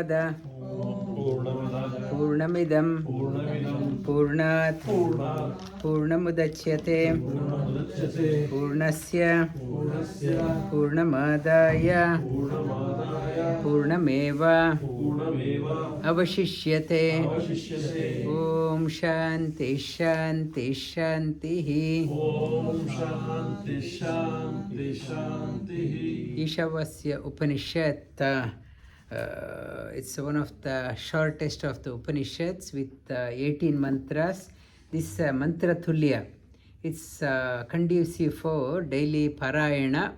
पूर्णमद पूर्णमिदं पूर्णात् पूर्णमुदच्यते पूर्णस्य पूर्णमादाय पूर्णमेव अवशिष्यते ओम शांति शांति शांति ईशावास्य उपनिषत् it's one of the shortest of the Upanishads with 18 mantras. This mantra tulya, it's conducive for daily parayana.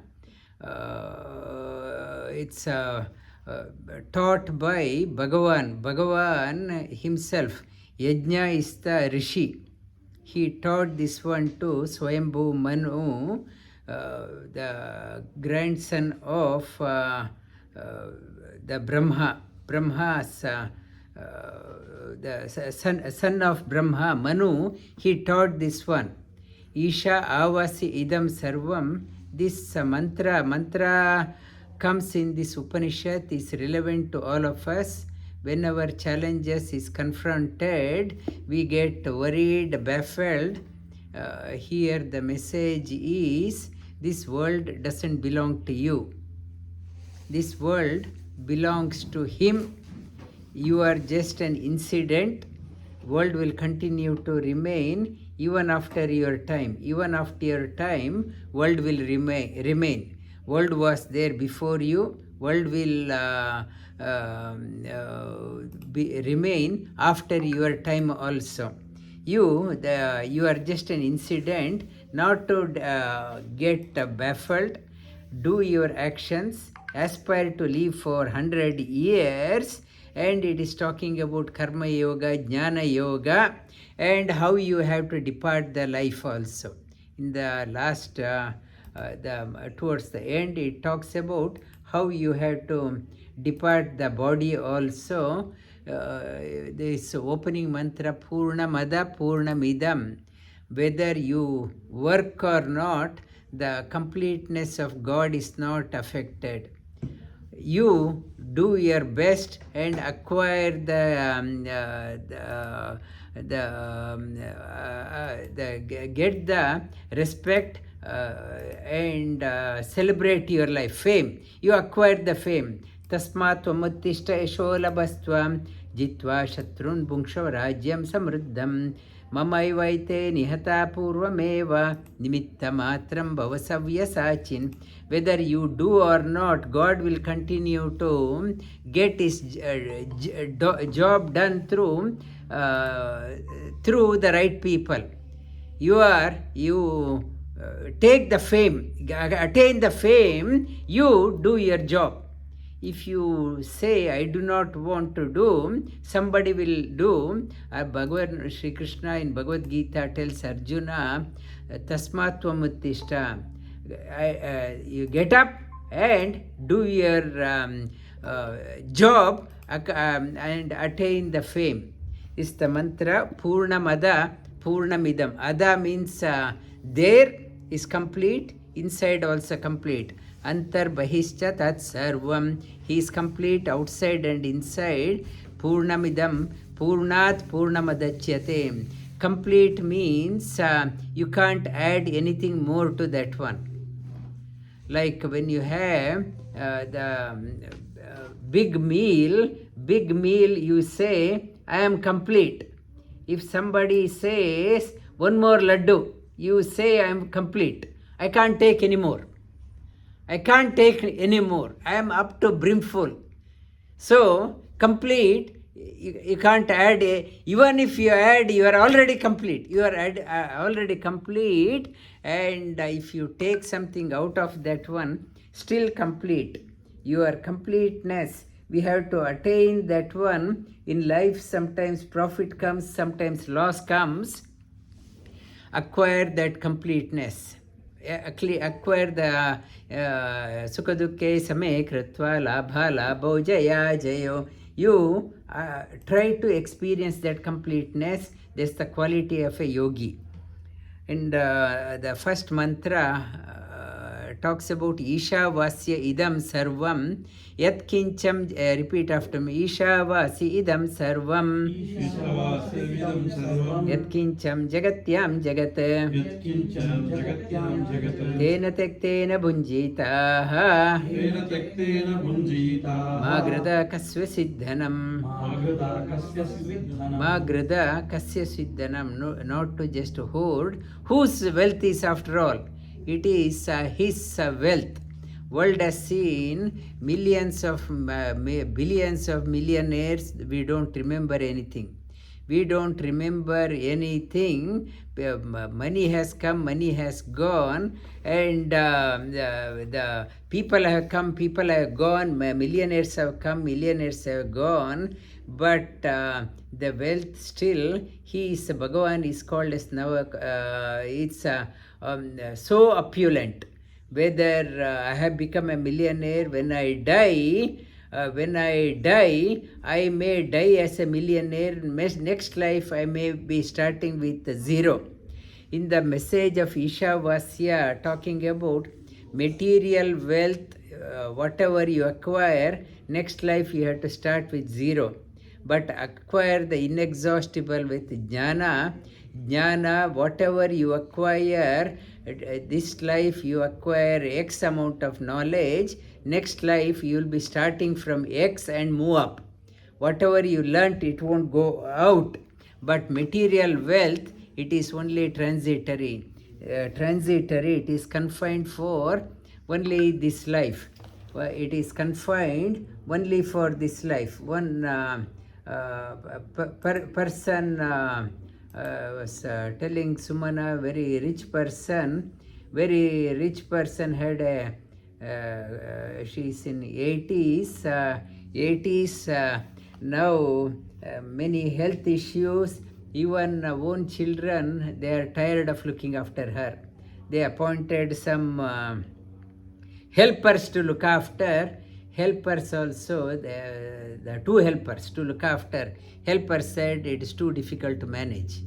It's taught by Bhagavan. Bhagavan himself, Yajna is the Rishi. He taught this one to Swayambhu Manu, the grandson of the Brahma's the son of Brahma, Manu. He taught this one. Isha avasi idam sarvam. This mantra comes in this Upanishad, is relevant to all of us. Whenever challenges is confronted, we get worried, baffled. Here the message is, this world doesn't belong to you. This world belongs to him. You are just an incident. World will continue to remain even after your time. Even after your time, world will remain. World was there before you. World will remain after your time also. You are just an incident. Not to get baffled. Do your actions. Aspire to live for 100 years, and it is talking about karma yoga, jnana yoga, and how you have to depart the life also. In the last, towards the end, it talks about how you have to depart the body also. This opening mantra, Purnamada Purnamidam. Whether you work or not, the completeness of God is not affected. You do your best and acquire get the respect and celebrate your life. Fame. You acquire the fame. Tasmat tvamuttishta yasholabhastvam jitva shatrun bhunkshav rajyam samruddham mamaivaite nihata purvameva nimitta matram bhavasavya sachin. Whether you do or not, God will continue to get his job done through the right people. You take the fame, attain the fame, you do your job. If you say, I do not want to do, somebody will do. Bhagavan Sri Krishna in Bhagavad Gita tells Arjuna, Tasmat tvamuttishta. You get up and do your job and attain the fame. This is the mantra Purnamada Purnamidam. Ada means there is complete, inside also complete. Antar Bahischa Tat Sarvam. He is complete outside and inside. Purnamidam Purnat Purnamadachyate. Complete means you can't add anything more to that one. Like when you have the big meal, you say, I am complete. If somebody says, one more laddu, you say, I am complete. I can't take any more. I can't take any more. I am up to brimful. So, complete, you can't add. Even if you add, you are already complete. You are already complete. And if you take something out of that one, still complete. Your completeness, we have to attain that one. In life, sometimes profit comes, sometimes loss comes. Acquire that completeness. Acquire the Sukadukke Same Kritva Labha Labho Jaya Jayo. You try to experience that completeness. That's the quality of a yogi. And the first mantra talks about Ishavasya idam sarvam yat kincham, repeat after me, Ishavasya idam sarvam ईशावास्यमिदं सर्वं yat kincham jagatyam jagat यत्किञ्चं जगत्यां जगत् tena tektena bhunjitaha तेन त्यक्तेन भुञ्जीताः magrada kasya siddhanam. Magadha कस्य सिद्धनं Magrada kasya siddhanam, no, not to just hoard. Whose wealth is after all? It is his wealth. World has seen millions of billions of millionaires. We don't remember anything. We don't remember anything. Money has come, money has gone, and the people have come, people have gone, millionaires have come, millionaires have gone, but the wealth still, he is, Bhagavan is called as it's so opulent. Whether I have become a millionaire, when I die, I may die as a millionaire. Next life, I may be starting with zero. In the message of Ishavasya, talking about material wealth, whatever you acquire, next life you have to start with zero. But acquire the inexhaustible with jnana. Jnana, whatever you acquire, this life you acquire X amount of knowledge, next life you will be starting from X and move up. Whatever you learnt, it won't go out. But material wealth, it is only transitory. It is confined for only this life. It is confined only for this life. One person was telling Sumana, very rich person had a, she's in 80s, now many health issues, even own children, they are tired of looking after her. They appointed some helpers to look after. Helpers also, the two helpers to look after. Helpers said it is too difficult to manage.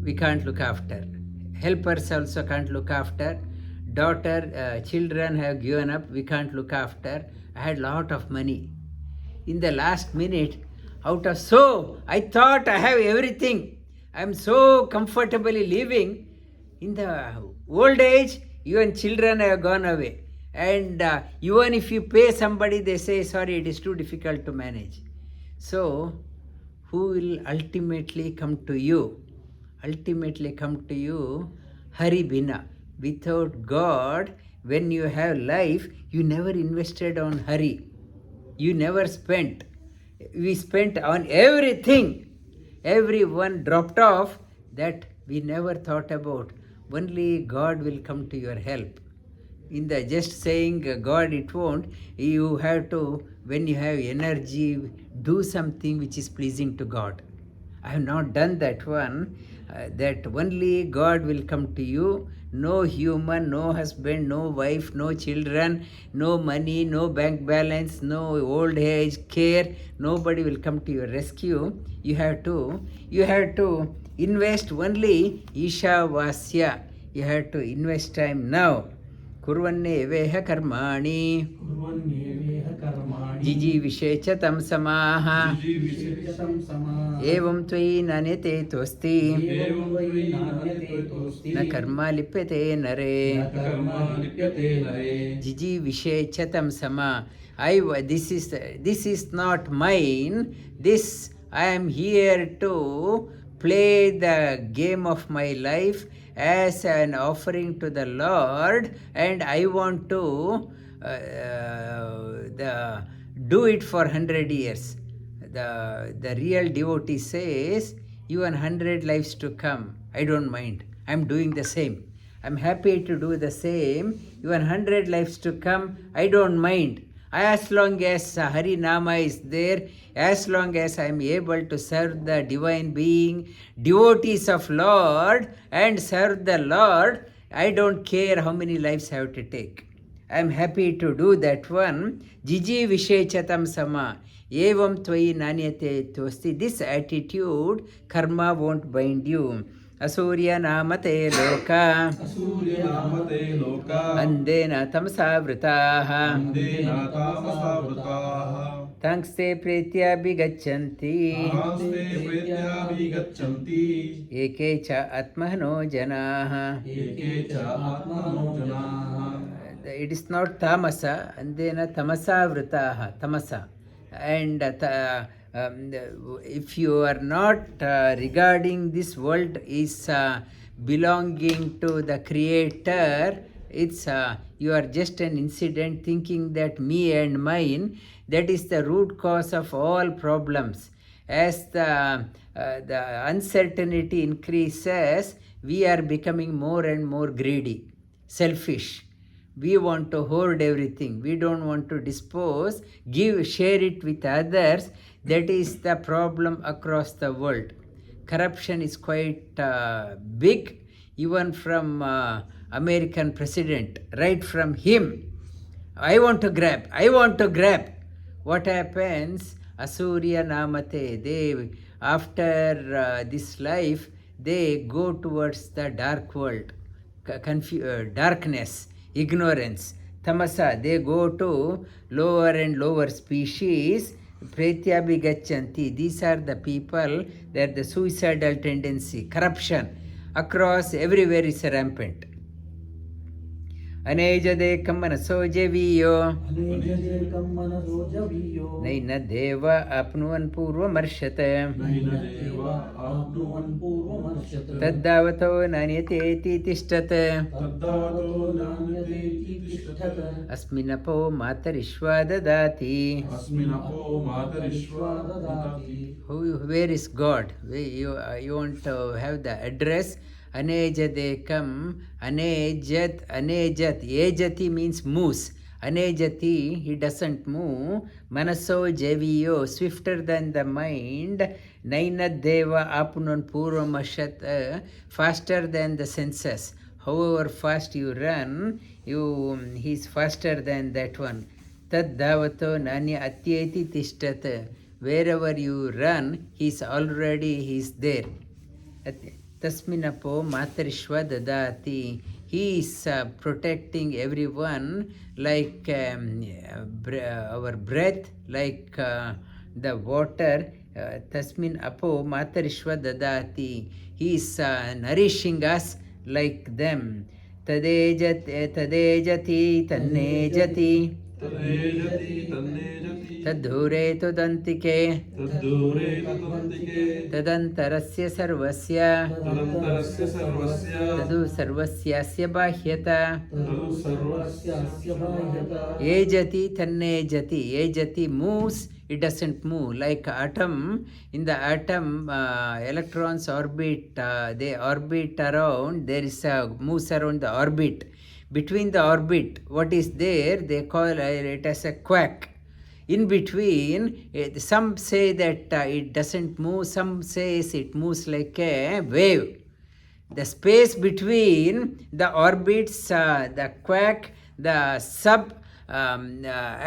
We can't look after. Helpers also can't look after. Daughter, children have given up. We can't look after. I had lot of money. In the last minute, I thought I have everything. I am so comfortably living. In the old age, even children have gone away. And even if you pay somebody, they say, sorry, it is too difficult to manage. So, who will ultimately come to you? Ultimately come to you, Hari Bina. Without God, when you have life, you never invested on Hari. You never spent. We spent on everything. Everyone dropped off that we never thought about. Only God will come to your help. In the just saying God, it won't. You have to, when you have energy, do something which is pleasing to God. I have not done that one. That only God will come to you. No human, no husband, no wife, no children, no money, no bank balance, no old age care. Nobody will come to your rescue. You have to invest only Ishavasya. You have to invest time now. कुर्वन्नेवेह कर्माणि कुर्वन्नेवेह कर्माणि जिजीविषे च तं समाः जिजीविषे च समाः एवं त्वयि नान्यते तोस्ति एवं वै नान्यते तोस्ति न कर्मा लिप्यते नरे न कर्मा लिप्यते नरे जिजीविषे च तं समाः. This is not mine. This I am here to play the game of my life as an offering to the Lord, and I want to do it for 100 years. The real devotee says, even 100 lives to come, I don't mind. I'm doing the same. I'm happy to do the same. Even 100 lives to come, I don't mind. As long as Hari Nama is there, as long as I am able to serve the divine being, devotees of Lord, and serve the Lord, I don't care how many lives I have to take. I am happy to do that one. Jiji Vishechatam Sama. Evam Tvai Nanyate Tosti. This attitude, karma won't bind you. ಅಸೂರ್ಯನಾಮತೆ ಲೋಕ ಅಸೂರ್ಯನಾಮತೆ ಲೋಕ ಅಂದೇನ ತಮಸಾವೃತಾಃ ಅಂದೇನ ತಾಮಸಾವೃತಾಃ ತಾಂಸ್ತೆ ಪ್ರೀತ್ಯಾಭಿಗಚ್ಚಂತಿ ತಾಂಸ್ತೆ ಪ್ರೇತ್ಯಾಭಿಗಚ್ಚಂತಿ ಏಕೆ ಚ ಆತ್ಮನೋ ಜನಾಃ. ಏಕೆ ಚ ಆತ್ಮನೋ ಜನಾಃ. It is not tamasa, andena tamasavritah, tamasa. And if you are not regarding this world is belonging to the creator, it's you are just an incident thinking that me and mine, that is the root cause of all problems. As the uncertainty increases, we are becoming more and more greedy, selfish. We want to hoard everything. We don't want to dispose, share it with others. That is the problem across the world. Corruption is quite big, even from American president, right from him. I want to grab. What happens? Asurya namate. They, after this life, they go towards the dark world, darkness, ignorance. Tamasa, they go to lower and lower species. Pretyabhigachanti, these are the people that the suicidal tendency, corruption across everywhere is rampant. ಅನೇಜದೇಕಂ ಮನಸೋ ಜವಿಯೋ ಅನೇಜದೇಕಂ ಮನಸೋ ಜವಿಯೋ ನೈನ ದೇವ ಆಪ್ನುವನ್ ಪೂರ್ವಮರ್ಷತ ನೈನ ದೇವ ಆಪ್ನುವನ್ ಪೂರ್ವಮರ್ಷತ ತದ್ದಾವತೋ ನಾಣ್ಯತೇತಿ ತಿಷ್ಠತ್ ತದ್ದಾವತೋ ನಾಣ್ಯತೇತಿ ತಿಷ್ಠತ್ ಅಸ್ಮಿನ್ನಪೋ ಮಾತರಿಶ್ವಾ ದದಾತಿ. ಅಸ್ಮಿನ್ನಪೋ ಮಾತರಿಶ್ವಾ ದದಾತಿ. Where is God? You want to have the address. Anejadekam, anejat, ejati means moves. Anejati, he doesn't move. Manaso javiyo, swifter than the mind. Nainadeva apunan purvamashat, faster than the senses. However fast you run, he's faster than that one. Tad davato nanya atyeti tishtat. Wherever you run, he's there. Tasminapo matarishva dadati. He is protecting everyone like our breath, like the water. Tasmin apo matarishva dadati. He is nourishing us like them. Tadejati tannejati. ತದೇಜತಿ ತನ್ನೇಜತಿ ತದ್ಧೂರೆ ತುದಂತಿಕೆ ತದ್ದೂರೆ ತದಂತಿಕೆ ತದಂತರಸ್ಯ ಸರ್ವಸ್ಯ ತದಂತರಸ್ಯ ಸರ್ವಸ್ಯ ತದು ಸರ್ವಸ್ಯಾಸ್ಯ ಬಾಹ್ಯತ. ತದು ಸರ್ವಸ್ಯಾಸ್ಯ ಬಾಹ್ಯತ. ಏಜತಿ ತನ್ನೇಜತಿ. ಏಜತಿ moves, it doesn't move. Like atom, in the atom electrons orbit, they orbit around, there is a moves around the orbit. Between the orbit, what is there, they call it as a quark. In between, some say that it doesn't move, some says it moves like a wave. The space between the orbits, the quark, the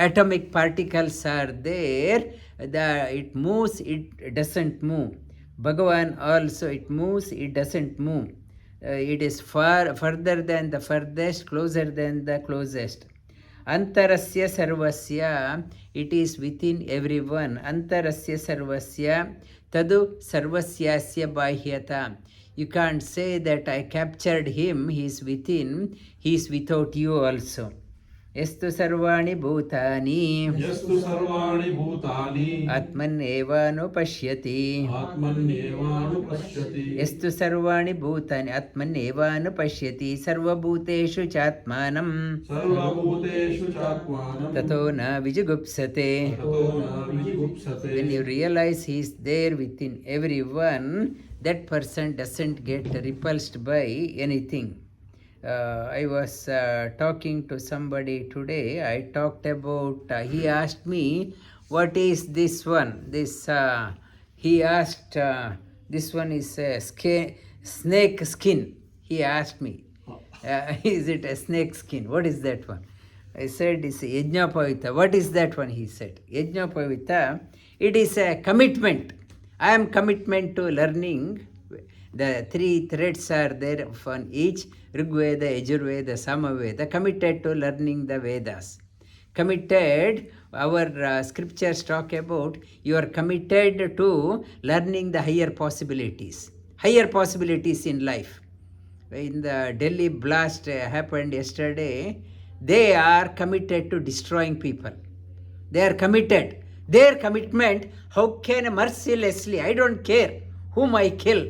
atomic particles are there. It moves, it doesn't move. Bhagavan also, it moves, it doesn't move. It is further than the furthest, closer than the closest. Antarasya sarvasya, it is within everyone. Antarasya sarvasya tadu sarvasyasya bahyata. You can't say that I captured him, he is within, he is without you also. Yastu sarvani bhutani ಯಸ್ತು ಸರ್ವಾಣಿ ಭೂತಾನಿ atmanevanu-pashyati. ಆತ್ಮನ್ಯೇವಾನುಪಶ್ಯತಿ. ಯಸ್ತು ಸರ್ವಾಣಿ ಭೂತಾನಿ ಆತ್ಮನ್ಯೇವಾನುಪಶ್ಯತಿ ಸರ್ವಭೂತೇಷು ಚಾತ್ಮಾನಂ ಸರ್ವಭೂತೇಷು ಚಾತ್ಮಾನಂ ತಥೋ ನ ವಿಜುಗುಪ್ಸತೆ. ತಥೋ ನ ವಿಜುಗುಪ್ಸತೆ. When you realize he is there within everyone, that person doesn't get repulsed by anything. I was talking to somebody today. I talked about, he asked me, what is this one? He asked, this one is a snake skin. He asked me, is it a snake skin? What is that one? I said, it's Yajnapavita. What is that one? He said, Yajnapavita, it is a commitment. I am commitment to learning. The 3 threads are there on each: Rigveda, Yajurveda, Samaveda, committed to learning the Vedas. Committed, our scriptures talk about you are committed to learning the higher possibilities in life. In the Delhi blast happened yesterday, they are committed to destroying people. They are committed. Their commitment, how can mercilessly, I don't care whom I kill.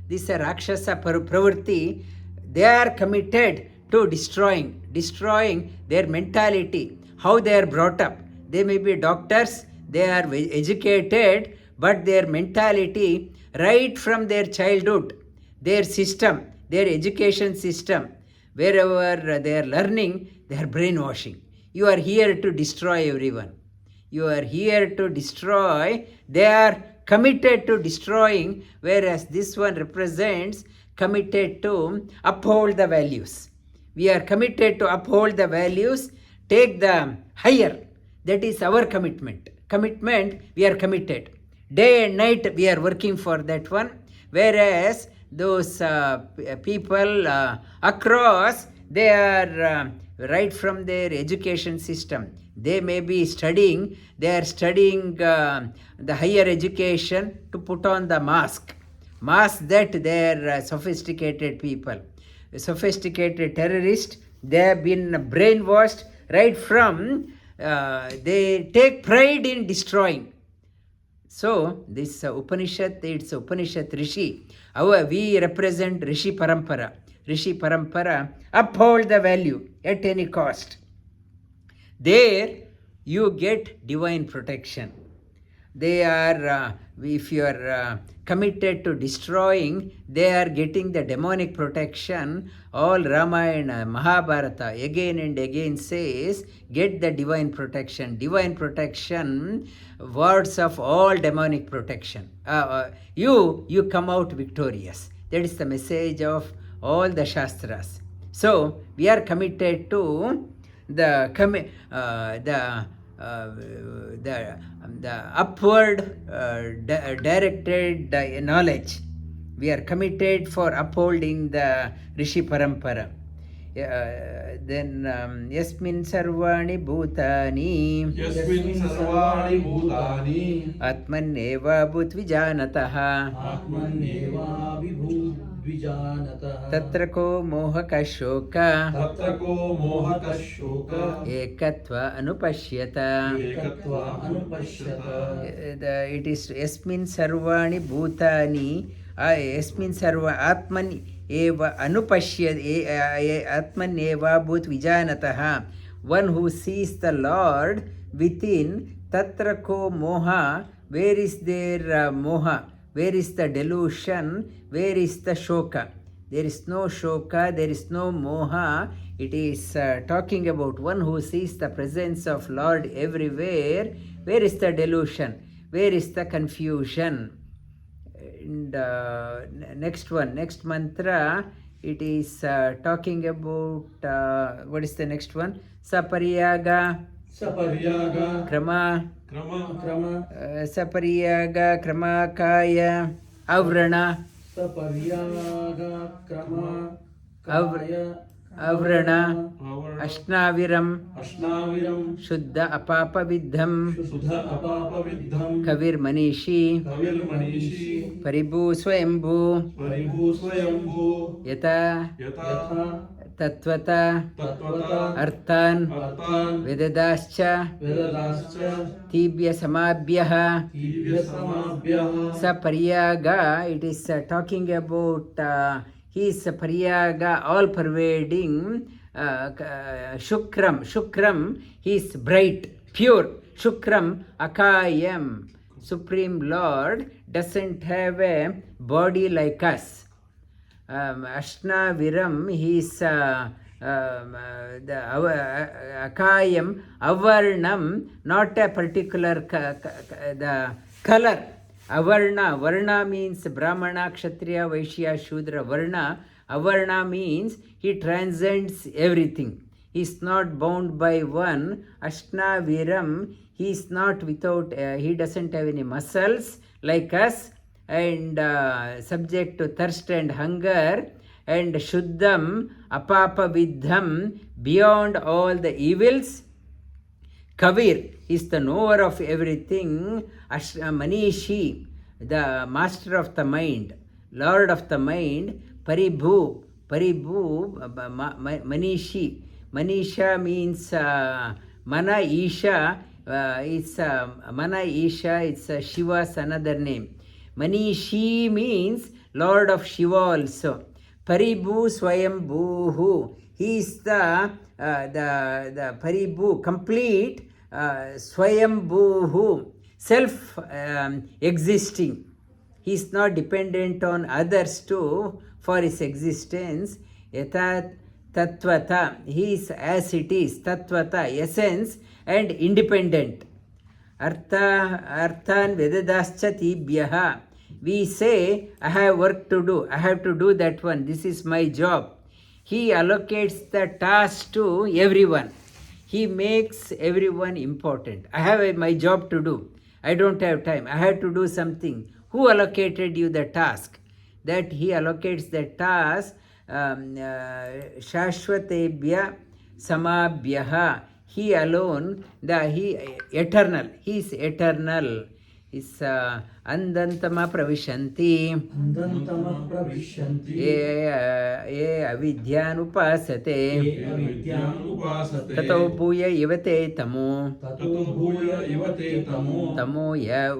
This is a Rakshasa Pravritti. They are committed to destroying their mentality, how they are brought up. They may be doctors, they are educated, but their mentality, right from their childhood, their system, their education system, wherever they are learning, they are brainwashing. You are here to destroy everyone. You are here to destroy. They are committed to destroying, whereas this one represents committed to uphold the values. We are committed to uphold the values, take the higher. That is our commitment. We are committed. Day and night we are working for that one, whereas those people across, they are right from their education system. They may be studying, they are studying the higher education to put on the mask that they are sophisticated people. Sophisticated terrorists, they have been brainwashed right from, they take pride in destroying. So this Upanishad, it's Upanishad Rishi. We represent Rishi Parampara. Rishi Parampara, uphold the value at any cost. There you get divine protection. They are, if you are committed to destroying, they are getting the demonic protection. All Ramayana, Mahabharata again and again says, get the divine protection. Divine protection, words of all demonic protection. You come out victorious. That is the message of all the Shastras. So we are committed to the upward directed knowledge. We are committed for upholding the Rishi Parampara. Then Yasmin Sarvani Bhutani Atmaneva Bhutvijanataha Tatra ko mohaka shoka ekatva anupashyata. It is Yasmin Sarvani Bhutani Yasmin Sarva Atman eva anupashyat Atman eva bhut vijanataha. One who sees the Lord within. Tatra ko moha. Where is their moha? Where is the delusion? Where is the shoka? There is no shoka, there is no moha. It is talking about one who sees the presence of Lord everywhere. Where is the delusion? Where is the confusion? And next mantra, it is talking about, what is the next one? Sapariyaga Krama Sapariyaga Krama Kaya Avrana Avrana Ashnaviram Shuddha Apapa Viddham Kavir Manishi Paribhu Swayambhu Yata Tatvata Arthan Vedadascha Tibya Samabhyaha Sapariyaga. It is talking about he is Pariyaga, all pervading. Shukram, he is bright, pure. Shukram Akayam, Supreme Lord doesn't have a body like us. Ashna Viram, he is the Akayam, Avarnam, not a particular the color. Avarna, Varna means Brahmana, Kshatriya, Vaishya, Shudra. Varna, Avarna means he transcends everything. He is not bound by one. Ashna Viram, he is not without, he doesn't have any muscles like us. and subject to thirst and hunger, and Shuddham Apapavidham, beyond all the evils. Kavir is the knower of everything. Manishi, the master of the mind, lord of the mind. Paribhu, Manishi. Manisha means Mana Isha. It's Mana Isha, it's Shiva's another name. Manishi means Lord of Shiva also. Paribhu Swayambhuhu. He is the Paribhu, complete Swayambhuhu, self existing. He is not dependent on others too for his existence. Yatat Tattvata, he is as it is, Tattvata, essence and independent. Arthan Vedadascha Tibhyaha. We say, I have work to do, I have to do that one, this is my job. He allocates the task to everyone. He makes everyone important. I have my job to do. I don't have time. I have to do something. Who allocated you the task? That he allocates the task. Shashvatebhya Samabhyaha. He alone, he eternal. He is eternal. Is Andantama Pravishanti. Andantama Pravishanti. Ye Avidyanupasate. Avidyanupasate. Tato Bhuya Ivate Tamo. Tato Bhuya Ivate Tamo. Tamoya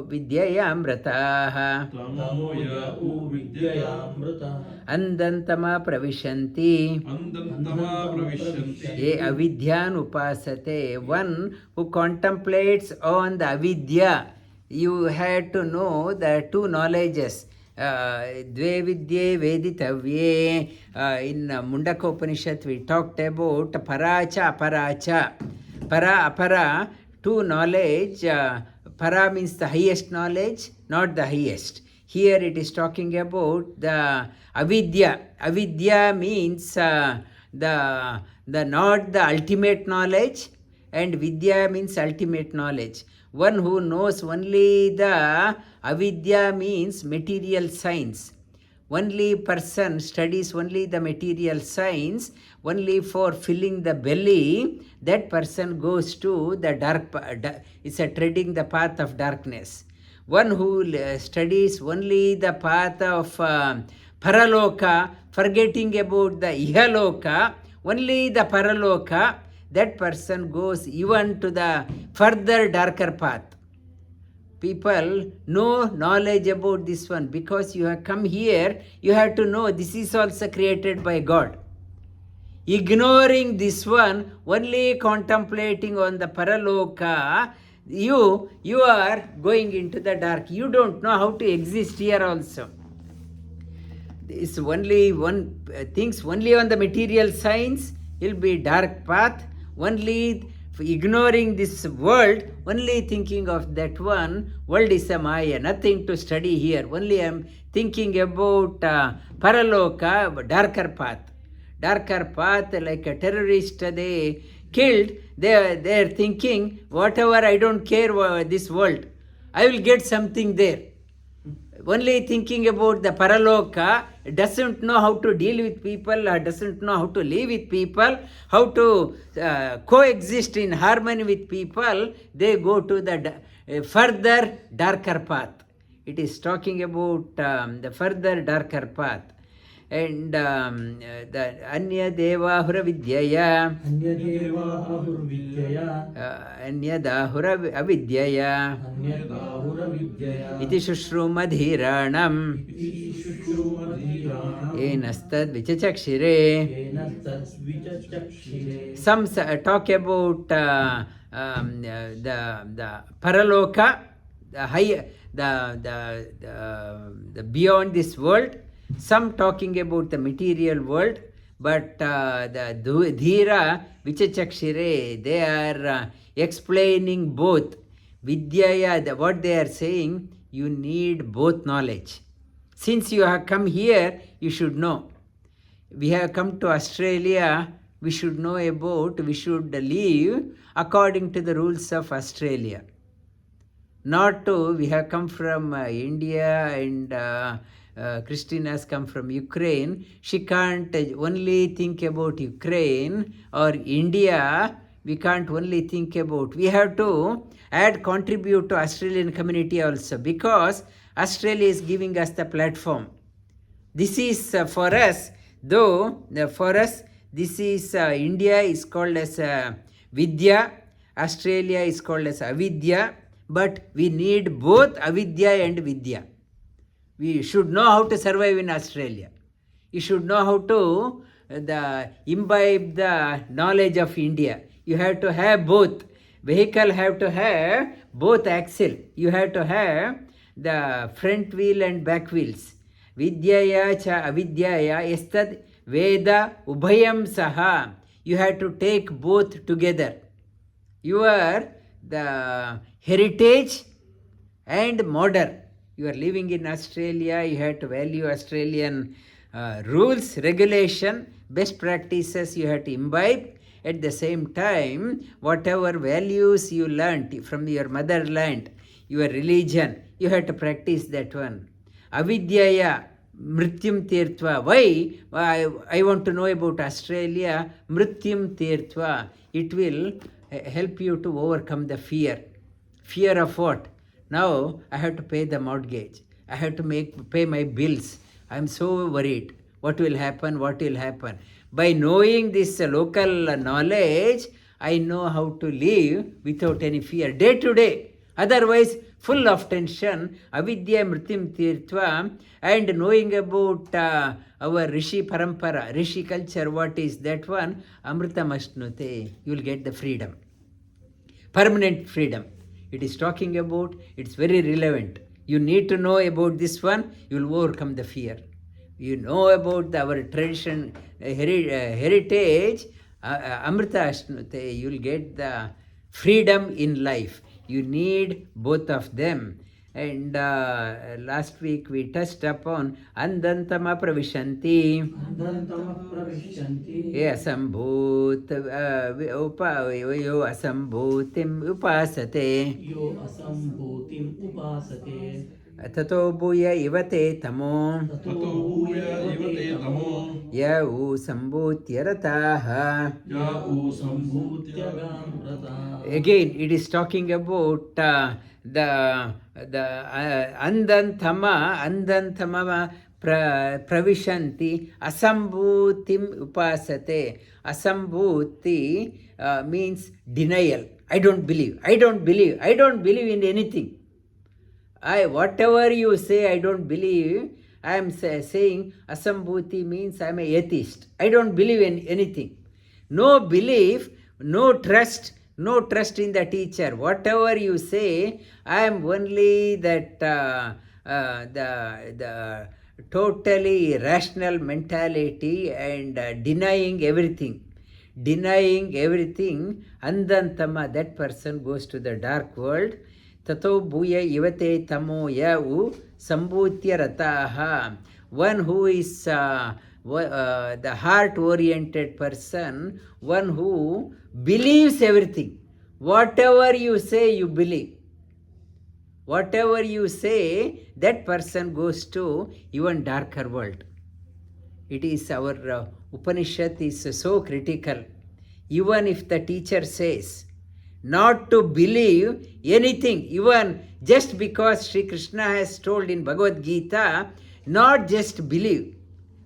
Vidyayamrataha. Tamoya Vidyayamrata. Andantama Pravishanti. Andantama Pravishanti. Ye Avidyanupasate. One who contemplates on the Avidya. You had to know the two knowledges. Dve Vidye Veditavye. In Mundaka Upanishad we talked about Paracha Aparacha. Para Apara, two knowledge. Para means the highest knowledge, not the highest. Here it is talking about the Avidya. Avidya means the not the ultimate knowledge, and Vidya means ultimate knowledge. One who knows only the Avidya means material science. Only person studies only the material science, only for filling the belly. That person goes to the dark, it's a treading the path of darkness. One who studies only the path of Paraloka, forgetting about the Ihaloka, only the Paraloka, that person goes even to the further darker path. People know knowledge about this one because you have come here, you have to know this is also created by God. Ignoring this one, only contemplating on the Paraloka, you are going into the dark. You don't know how to exist here also. It's only one thinks only on the material science, will be dark path. Only ignoring this world, only thinking of that one, world is a Maya, nothing to study here. Only I am thinking about Paraloka, darker path. Darker path, like a terrorist they killed, they are thinking, whatever, I don't care this world, I will get something there. Only thinking about the Paraloka, doesn't know how to deal with people, doesn't know how to live with people, how to coexist in harmony with people, they go to the further darker path. It is talking about the further darker path. And the Anya Devahura Vidyaya. Anya Devahura Vidyaya. Anyadahura Avidyaya. Anyadahura Vidyaya. Iti Shushrumadhiranam. Iti Shushrumadhiranam. Enastad Vichachakshire. Enastad Vichachakshire. Some talk about the Paraloka, the high, the beyond this world. Some talking about the material world, but the Dhira Vichachakshire, they are explaining both. Vidyaya, what they are saying, you need both knowledge. Since you have come here, you should know. We have come to Australia, we should know about, we should live according to the rules of Australia. not to, we have come from India and Christine has come from Ukraine. She can't only think about Ukraine or India. We can't only think about. We have to contribute to Australian community also, because Australia is giving us the platform. This is for us, though for us, this is India is called as Vidya, Australia is called as Avidya, but we need both Avidya and Vidya. We should know how to survive in Australia. You should know how to imbibe the knowledge of India. You have to have both. Vehicle have to have both axle. You have to have the front wheel and back wheels. Vidyaya cha avidyaya estad veda ubhayam saha. You have to take both together. Your the heritage and modern. You are living in Australia, you have to value Australian rules, regulation, best practices you have to imbibe. At the same time, whatever values you learnt from your motherland, your religion, you have to practice that one. Avidyaya mrityum tirtva. Why? I want to know about Australia. Mrityum tirtva. It will help you to overcome the fear. Fear of what? Now I have to pay the mortgage. I have to pay my bills. I am so worried. What will happen? What will happen? By knowing this local knowledge, I know how to live without any fear day to day. Otherwise, full of tension, avidya mrityum tirtva, and knowing about our Rishi Parampara, Rishi culture, what is that one? Amritam ashnute. You will get the freedom. Permanent freedom. It is talking about, it's very relevant. You need to know about this one, you will overcome the fear. You know about our tradition, heritage, Amrita Ashnute, you will get the freedom in life. You need both of them. And last week we touched upon Andantama Pravishanti. Andantama pravishanti. Asambhut yo asambhutim upasate. Yo asambhutim upasate. Tato bhuya ivate tamo. ततो भूय इव ते तमो Yau sambhutya rataha. याउ सम्भूत्य Tyagam rata. Again, it is talking about the andantama pravishanti asambhutim upasate. Asambhuti means denial. I don't believe in anything. Whatever you say, I don't believe. I am saying asambhuti means I am an atheist. I don't believe in anything. No belief, no trust in the teacher. Whatever you say, I am only that the totally irrational mentality and denying everything. Andantama, that person goes to the dark world. Tato bhuya ivate tamo yau sambhutya rataha. One who is the heart-oriented person, one who believes everything. Whatever you say, you believe. Whatever you say, that person goes to even darker world. It is our Upanishad is so critical. Even if the teacher says not to believe anything, even just because Sri Krishna has told in Bhagavad Gita, not just believe.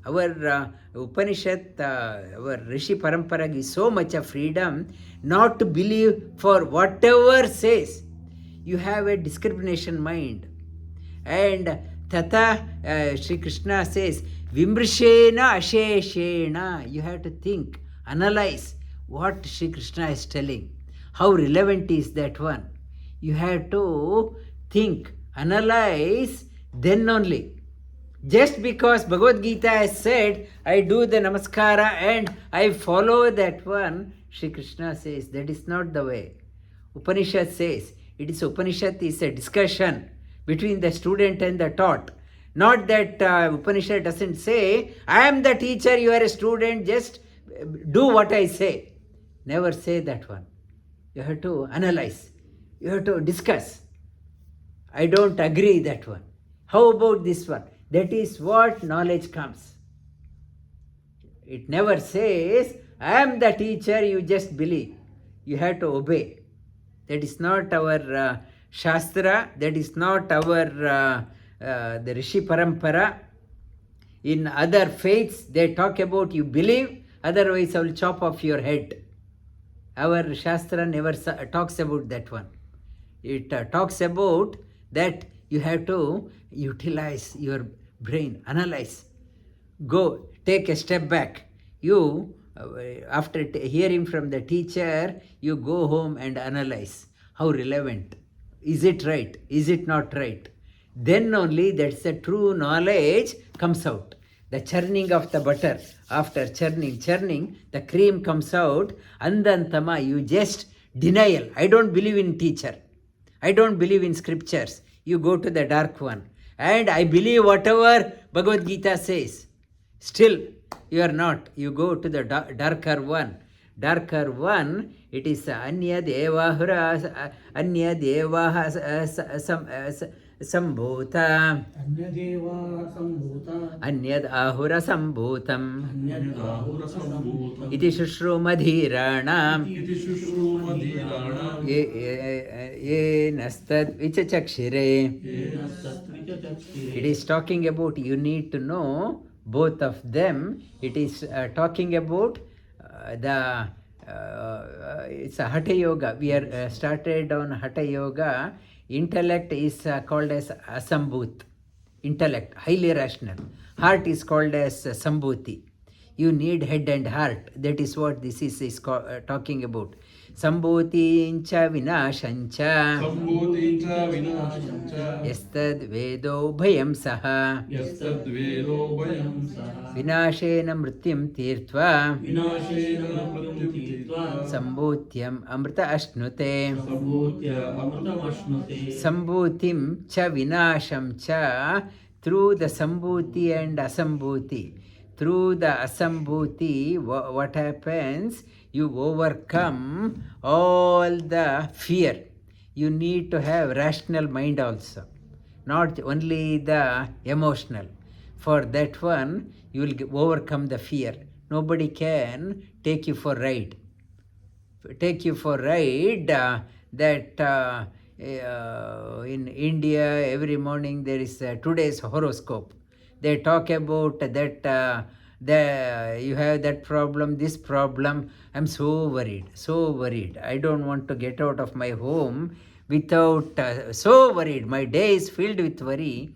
Our Upanishad, our Rishi Parampara gives so much of freedom not to believe for whatever says. You have a discrimination mind. And Tata, Sri Krishna says, Vimrishena Asheshena. You have to think, analyze what Sri Krishna is telling. How relevant is that one? You have to think, analyze, then only. Just because Bhagavad Gita has said, I do the namaskara and I follow that one, Sri Krishna says, that is not the way. Upanishad says, Upanishad is a discussion between the student and the taught. Not that Upanishad doesn't say, I am the teacher, you are a student, just do what I say. Never say that one. You have to analyze. You have to discuss. I don't agree that one. How about this one? That is what knowledge comes. It never says, I am the teacher, you just believe. You have to obey. That is not our Shastra, that is not our the Rishi Parampara. In other faiths, they talk about you believe, otherwise I will chop off your head. Our Shastra never talks about that one. It talks about that you have to utilize your brain, analyze. Go, take a step back. You, after hearing from the teacher, you go home and analyze how relevant. Is it right? Is it not right? Then only that's the true knowledge comes out. The churning of the butter, after churning, the cream comes out. Andantama, you just denial. I don't believe in teacher. I don't believe in scriptures. You go to the dark one. And I believe whatever Bhagavad Gita says. Still, you are not. You go to the darker one. Darker one, it is Anya Devahura, Anya Devaha Sambhuta, Anyadeva sambhuta. Anyad Ahura Sambhutam, Anyadahura sambhutam. Iti Shushrumadhiranam, इति शुश्रूमधीराणाम् Ye Nastad Vichachakshire. Yena sattvichachakshire. It is talking about you need to know both of them. It is talking about it's a Hatha Yoga. We are started on Hatha Yoga. Intellect is called as Asambhut. Intellect, highly rational. Heart is called as Sambhuti. You need head and heart. That is what this is talking about. Sambhutincha vinashancha सम्भूतिञ्च विनाशञ्च yastad vedo bhayam saha यस्तद्वेदो वयं सः vinashena mrityam tirtva विनाशेन मृत्युं तीर्त्वा sambhutyam amrita ashnute सम्भूत्य अमृतमश्नुते. sambhutim cha vinasham cha. Through the sambhuti and asambhuti, through the asambhuti, what happens? You overcome all the fear. You need to have rational mind also, not only the emotional. For that one, you will overcome the fear. Nobody can take you for ride. Take you for ride. In India, every morning there is today's horoscope. They talk about that. You have that problem, this problem. I'm so worried. I don't want to get out of my home without so worried. My day is filled with worry.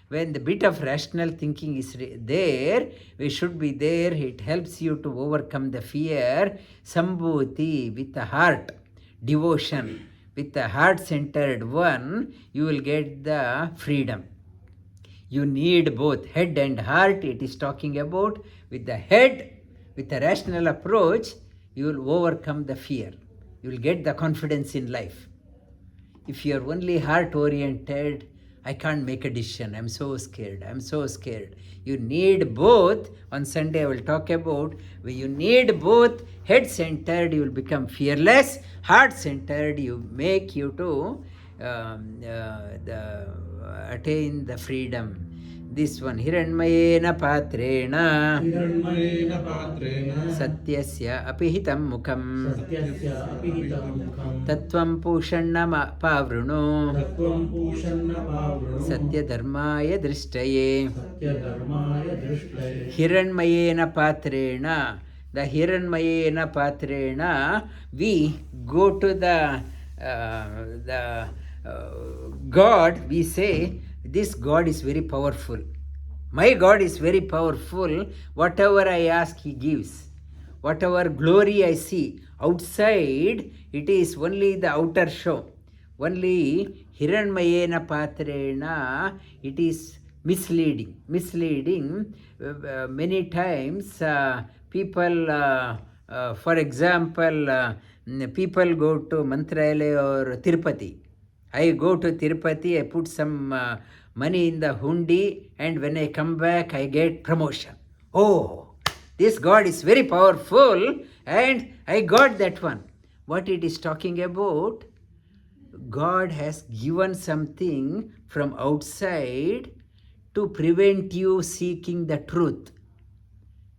When the bit of rational thinking is there, we should be there. It helps you to overcome the fear. Sambhuti, with the heart, devotion, with the heart-centered one, you will get the freedom. You need both head and heart. It is talking about with the head, with a rational approach, you will overcome the fear. You will get the confidence in life. If you are only heart-oriented, I can't make a decision. I'm so scared. You need both. On Sunday I will talk about when you need both. Head-centered, you will become fearless. Heart-centered, you make you to attain the freedom. This one, Hiranmayena Patrena हिरण्मयेन पात्रेण Satyasya Apihitam Mukham सत्यस्य अपिहितं मुखं. Tattvam Pushanna Pavruno तत्त्वं पूषन्न पावृणु Satyadharmaya Drishtaye. सत्यधर्माय दृष्टये. Hiranmayena Patrena. The Hiranmayena Patrena, we go to the God, we say, this God is very powerful. My God is very powerful. Whatever I ask, He gives. Whatever glory I see outside, it is only the outer show. Only Hiranmayena Patrena, it is misleading. Many times people, for example, people go to Mantralaya or Tirupati. I go to Tirupati, I put some money in the hundi, and when I come back, I get promotion. Oh, this God is very powerful, and I got that one. What it is talking about? God has given something from outside to prevent you seeking the truth.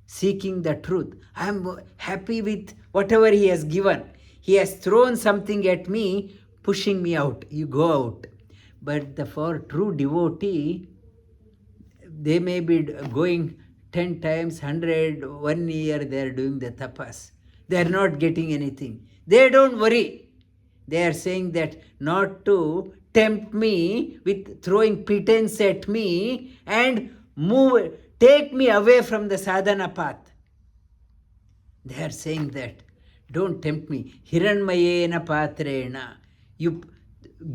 Seeking the truth. I am happy with whatever He has given. He has thrown something at me, pushing me out. You go out. But for true devotee, they may be going 10 times, 100, 1 year they are doing the tapas. They are not getting anything. They don't worry. They are saying that not to tempt me with throwing pretense at me and take me away from the sadhana path. They are saying that. Don't tempt me. Hiranmayena patrena. You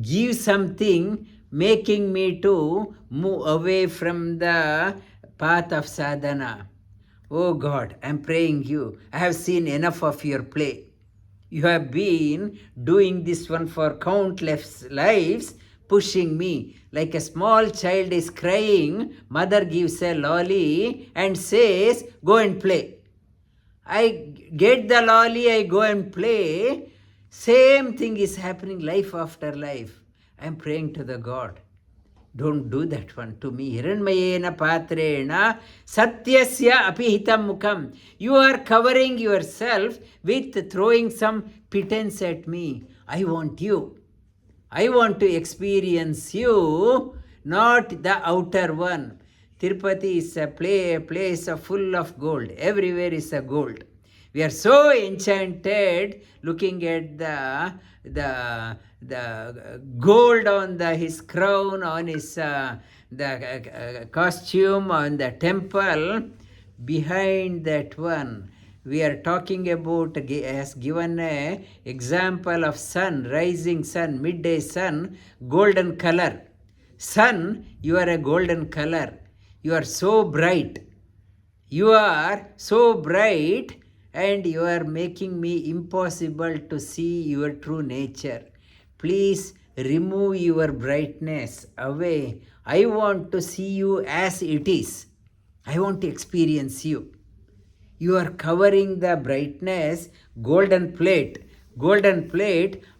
give something making me to move away from the path of sadhana. Oh God, I am praying you. I have seen enough of your play. You have been doing this one for countless lives, pushing me. Like a small child is crying, mother gives a lolly and says, go and play. I get the lolly, I go and play. Same thing is happening life after life. I am praying to the God. Don't do that one to me. Hiranmayena patrena satyasya apihitam mukham. You are covering yourself with throwing some pretense at me. I want you. I want to experience you, not the outer one. Tirupati is a place full of gold. Everywhere is a gold. We are so enchanted looking at the gold on his crown, on his costume, on the temple. Behind that one, we are talking about, has given a example of sun, rising sun, midday sun, golden color. Sun, you are a golden color. You are so bright. You are so bright and you are making me impossible to see your true nature. Please remove your brightness away. I want to see you as it is. I want to experience you. You are covering the brightness, golden plate,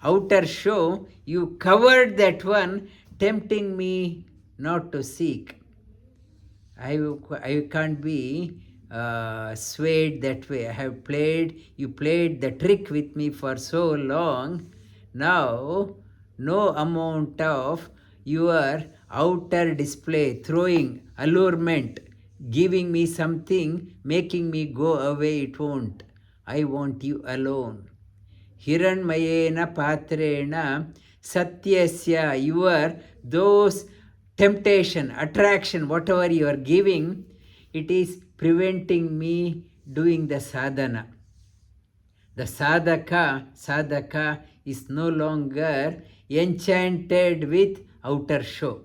outer show. You covered that one, tempting me not to seek. I can't be swayed that way. You played the trick with me for so long. Now, no amount of your outer display, throwing allurement, giving me something, making me go away, it won't. I want you alone. Hiranmayena patrena satyasya, your those temptation, attraction, whatever you are giving, it is preventing me doing the sadhana. The sadhaka is no longer enchanted with outer show.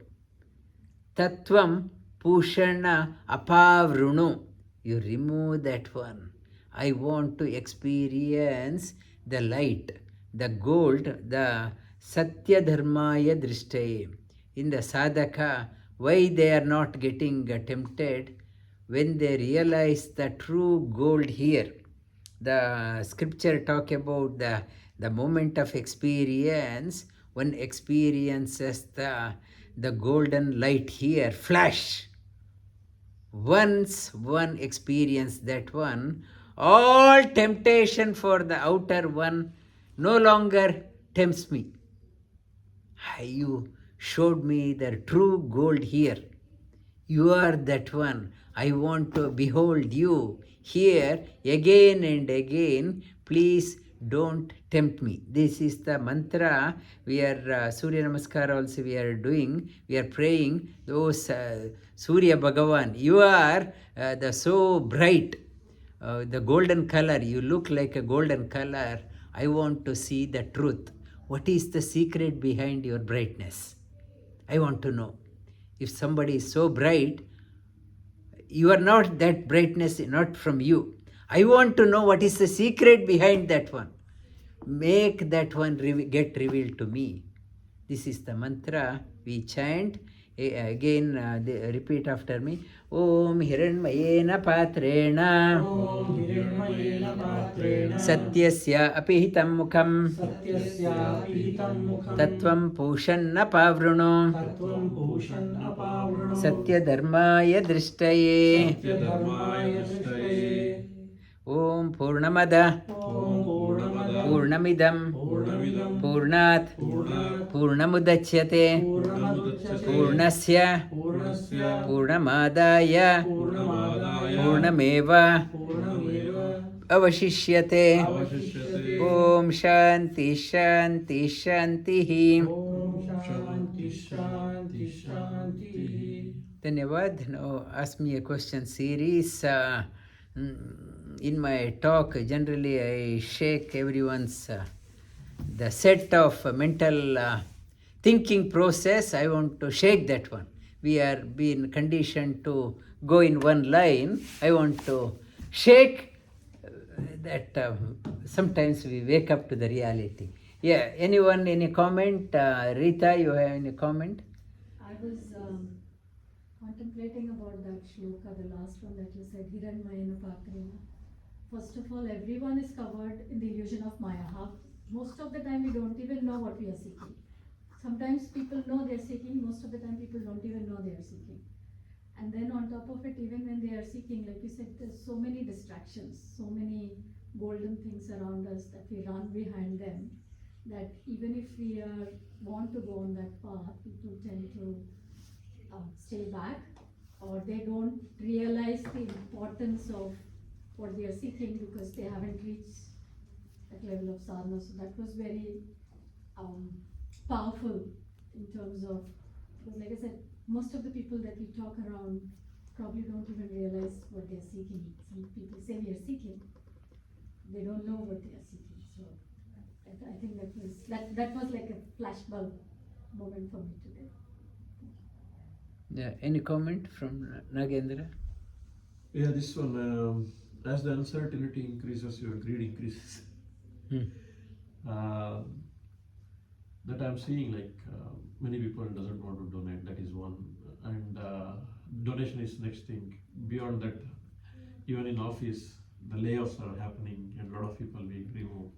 Tattvam pushana apavrunu. You remove that one. I want to experience the light, the gold, the satya dharmaya drishtaye. In the sadhaka, why they are not getting tempted? When they realize the true gold here. The scripture talk about the moment of experience. One experiences the golden light here, flash. Once one experience that one, all temptation for the outer one no longer tempts me. You showed me the true gold here. You are that one. I want to behold you here again and again. Please don't tempt me. This is the mantra. We are Surya Namaskar also we are doing. We are praying those Surya Bhagavan. You are the so bright, the golden color. You look like a golden color. I want to see the truth. What is the secret behind your brightness? I want to know. If somebody is so bright, you are not that brightness, not from you. I want to know what is the secret behind that one. Make that one get revealed to me. This is the mantra we chant Again, repeat after me. Om Hiranmayena Patrena Om हिरण्मयेन पात्रेण Satyasya Apihitam Mukham सत्यस्यापिहितं मुखं Tattvam Pushanna Pavruno तत्त्वं पूषन् अपावृणु Satyadharmaya Drishtaye सत्यधर्माय दृष्टये Om Purnamada ॐ पूर्णमदः Purnamidam पूर्णमिदं Purnat पूर्णात् Purnamudachyate पूर्णमुदच्यते Purnasya पूर्णस्य Purnamadaya पूर्णमादाय Purnameva पूर्णमेव Avashishyate अवशिष्यते Om Shanti Shanti Shantihi ॐ शान्ति शान्ति शान्तिः Dhanyavad. Now ask me a question series. In my talk, generally I shake everyone's the set of mental thinking process. I want to shake that one. We are being conditioned to go in one line. I want to shake that. Sometimes we wake up to the reality. Yeah. Anyone? Any comment? Rita, you have any comment? I was contemplating about that shloka, the last one that you said, Hiranmayena Patrena. First of all, everyone is covered in the illusion of Maya. Most of the time we don't even know what we are seeking. Sometimes people know they are seeking, most of the time people don't even know they are seeking. And then on top of it, even when they are seeking, like you said, there's so many distractions, so many golden things around us that we run behind them, that even if we want to go on that path, people tend to stay back, or they don't realize the importance of what they are seeking because they haven't reached that level of sadhana. So that was very powerful in terms of, because like I said, most of the people that we talk around probably don't even realize what they are seeking. Some people say we are seeking, they don't know what they are seeking. So I think that was like a flashbulb moment for me today. Yeah. Any comment from Nagendra? Yeah, this one, as the uncertainty increases, your greed increases. That I'm seeing, like many people doesn't want to donate, that is one. And donation is next thing. Beyond that, even in office, the layoffs are happening and a lot of people being removed.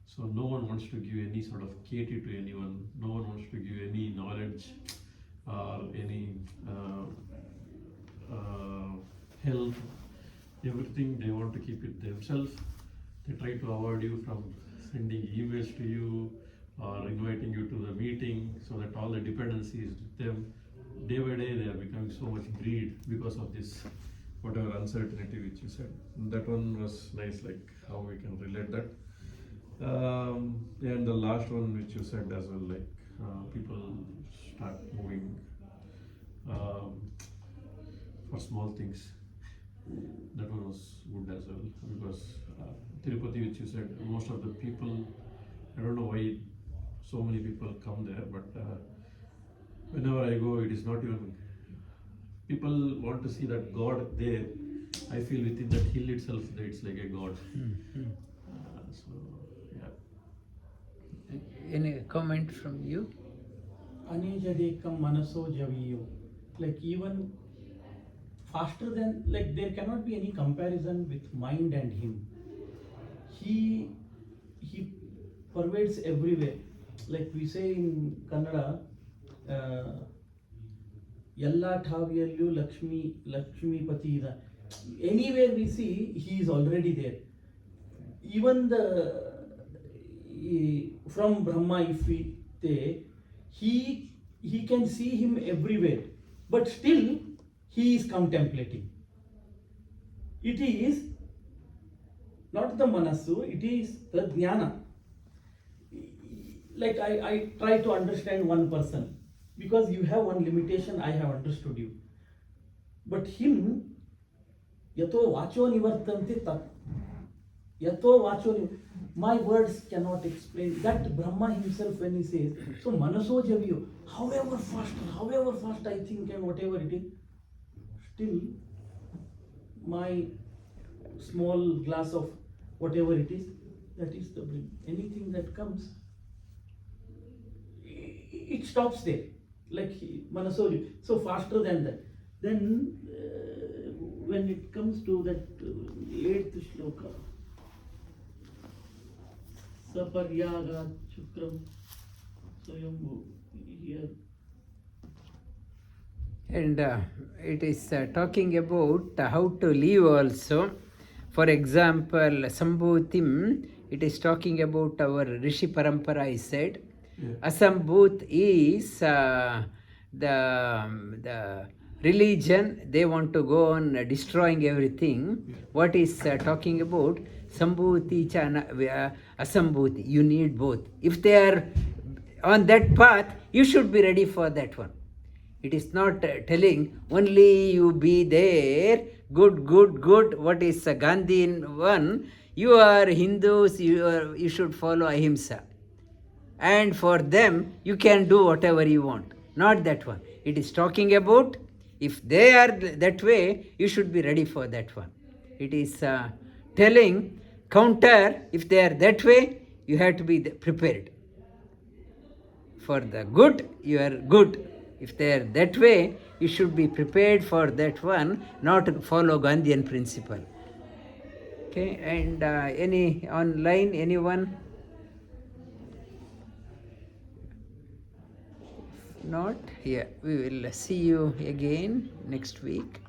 So no one wants to give any sort of KT to anyone. No one wants to give any knowledge or any help. Everything they want to keep it themselves. They try to avoid you from sending emails to you or inviting you to the meeting, so that all the dependencies with them. Day by day they are becoming so much greed because of this whatever uncertainty which you said. That one was nice, like how we can relate that. And the last one which you said as well, like people start moving for small things. That one was good as well, because Tirupati, which you said, most of the people, I don't know why so many people come there, but whenever I go, it is not even, people want to see that God there. I feel within that hill itself, that it's like a God. So, yeah. Any comment from you? Anijadekam manaso javiyo. Like even faster than, like there cannot be any comparison with mind and him. He pervades everywhere. Like we say in Kannada, Yalla Thaviyallu Lakshmi Patida. Anywhere we see, he is already there. Even from Brahma, if we take, he can see him everywhere, but still he is contemplating. It is not the manasu, it is the jnana. Like I try to understand one person, because you have one limitation, I have understood you. But him, yato vacho nivartante tat, yato vacho my words cannot explain that. Brahma himself, when he says, so manaso javiyo, however fast I think and whatever it is, still my small glass of whatever it is, that is the brain. Anything that comes, it stops there. like Manasoli, so faster than that. Then when it comes to that 8th shloka, Saparyaga Chukram Swayambhu, here. And it is talking about how to live also. For example, Sambhutim, it is talking about our Rishi Parampara, I said. Yeah. Asambhut is the religion, they want to go on destroying everything. What is talking about? Sambhuti chana Asambhuti. You need both. If they are on that path, you should be ready for that one. It is not telling only you be there, good. What is Gandhian one? You are Hindus, you should follow Ahimsa. And for them, you can do whatever you want. Not that one. It is talking about if they are that way, you should be ready for that one. It is telling counter, if they are that way, you have to be prepared. For the good, you are good. If they are that way, you should be prepared for that one, not follow Gandhian principle. Okay, and any online, anyone? If not, yeah, we will see you again next week.